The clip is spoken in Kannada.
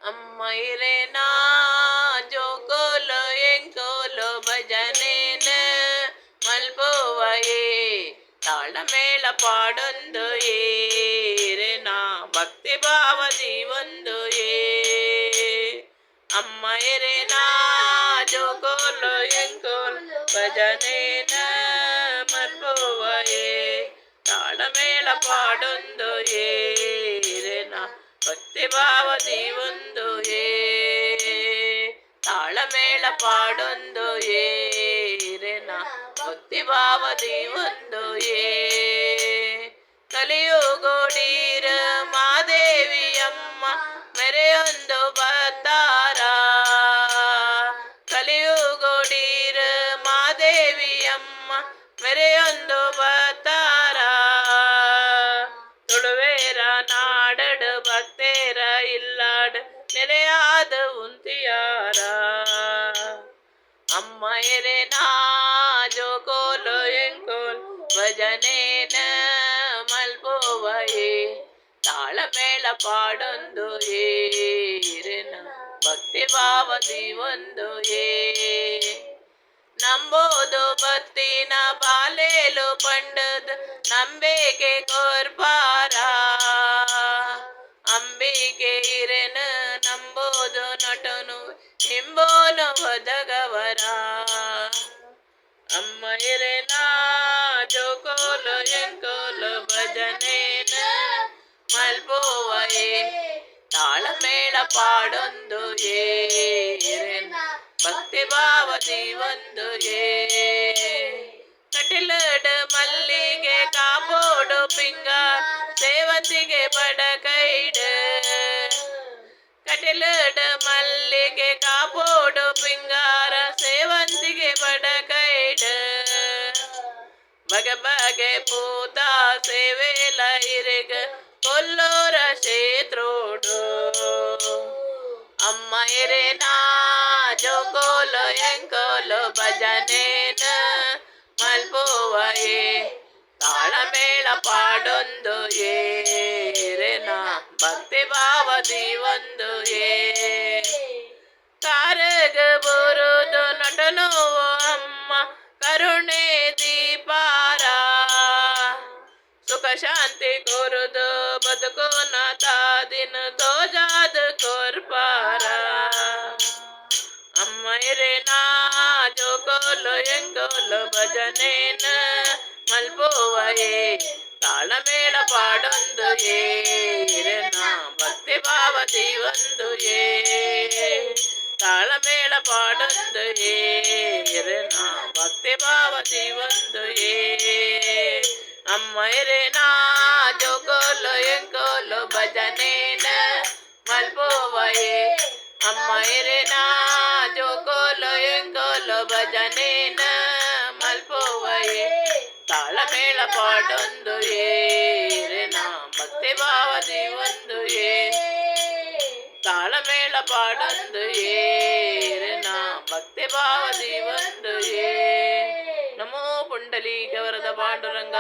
ಅಮ್ಮ ಇರೇನಾ ಜೋಕೋಲೋ ಎಂಕೋಲೋ ಭಜನೇನ ಮಲ್ಪುವಯೇ ತಾಳಮೇಳ ಪಾಡೊಂದು ಏರೆನಾ ಭಕ್ತಿ ಭಾವದಿ ಒಂದು ಅಮ್ಮ ಇರೇನಾ ಜೋಕೋಲೋ ಎಂಕೋಲೋ ಭಜನೇನ ಮಲ್ಪುವಯೇ ತಾಳಮೇಳ ಪಾಡೊಂದು ಏರೆನಾ ಭಕ್ತಿ ಭಾವದಿ ಒಂದು ತಾಳಮೇಳ ಪಾಡೊಂದು ಏರೆನಾ ಭಕ್ತಿ ಭಾವದಿ ಒಂದು ಕಲಿಯುಗೋಡೀರ ಮಾದೇವಿಯಮ್ಮ ಮೆರೆಯೊಂದು ಬತ್ತಾರ ಕಲಿಯುಗೋಡೀರ ಮಾದೇವಿಯಮ್ಮ ಮೆರೆಯೊಂದು ಬತ್ತಾರ ತುಳುವೇರ ನಾಡಡು ಭಕ್ತೇರ ಇಲ್ಲಾಡು ನೆರೆಯಾದ ಉಂತಿಯಾರ ಅಮ್ಮ ಎರೆನಾ ಜೋಕೋಲೋ ಎಂಕೋಲ್ ಭಜನೇನ ಮಲ್ಪುವಯೇ ತಾಳಮೇಳ ಪಾಡೊಂದು ಏರೆನ ಭಕ್ತಿ ಭಾವದಿ ಒಂದು ನಂಬೋದು ಬತ್ತಿನ ಬಾಲೇಲು ಪಂಡದ ನಂಬೇಕೆ ಕೋರ್ಪಾರ ಅಂಬಿಕೆ ಇರೆನ ನಂಬೋದು ನಟನು ಹಿಂಬೋನು ಒದಗವರ ಅಮ್ಮ ಇರೆನಾ ಜೋಕೋಲೋ ಎಂಕೋಲೋ ಭಜನೇನ ಮಲ್ಪುವಯೇ ತಾಳಮೇಳ ಪಾಡೊಂದು ಏರೆನ ಭಕ್ತಿ ಭಾವದಿ ಒಂದು ಕಟಿಲಡ ಮಲ್ಲಿಗೆ ಕಾಪೋಡು ಪಿಂಗ ಸೇವಂತಿಗೆ ಬಡಕೈಡ ಕಟಿಲಡ ಮಲ್ಲಿಗೆ ಕಾಪೋಡು ಪಿಂಗಾರ ಸೇವಂತಿಗೆ ಬಡಕೈಡ ಬಗೆ ಬಗೆ ಪೂತ ಸೇವೆಲ ಇರೆಗ ಕೊಲ್ಲೋರ ಕ್ಷೇತ್ರೋಡು ಅಮ್ಮ ಇರೆನಾ ಜೋಕೋಲೋ ಎಂಕೋಲೋ ಭಜನೇನ ಮಲ್ಪುವಯೇ ತಾಳಮೇಳ ಪಾಡೊಂದು ಏರೆನಾ ಭಕ್ತಿ ಭಾವದಿ ಒಂದು ಕಾರಗ ಬರುದು ನಟನು ಅಮ್ಮ ಕರುಣೆ ದೀಪಾರ ಸುಖ ಶಾಂತಿ ಕೋರುದು ಬದುಕೋನ ತಾದಿನ ದೋಜಾದ ಕೋರ್ಪಾರ ಅಮ್ಮ ಇರೆನಾ ಜೋಕೋಲೋ ಎಂಕೋಲೋ ಭಜನೇನ ಮಲ್ಪುವಯೇ ತಾಳಮೇಳ ಪಾಡೊಂದು ಏರೆನಾ ಭಕ್ತಿ ಭಾವದಿ ಒಂದು ತಾಳಮೇಳ ಪಾಡೊಂದು ಏರೆನಾ ಭಕ್ತಿ ಭಾವದಿ ಒಂದು ಅಮ್ಮ ಇರೆನಾ ಜೋಕೋಲೋ ಎಂಕೋಲೋ ಭಜನೇನ ಮಲ್ಪುವಯೇ ಅಮ್ಮ ಇರೆನಾ ಜೋಕೋಲೋ ಎಂಕೋಲೋ ಭಜನೇನ ಮಲ್ಪುವಯೇ ತಾಳಮೇಳ ಪಾಡೊಂದು ಏರೆನಾ ಭಕ್ತಿ ಭಾವದಿ ಒಂದು ತಾಳಮೇಳ ಪಾಡೊಂದು ಏರೆನಾ ಭಕ್ತಿ ಭಾವದಿ ಒಂದು ನಮೋ ಪುಂಡಲೀಕ ವರದ ಪಾಂಡುರಂಗ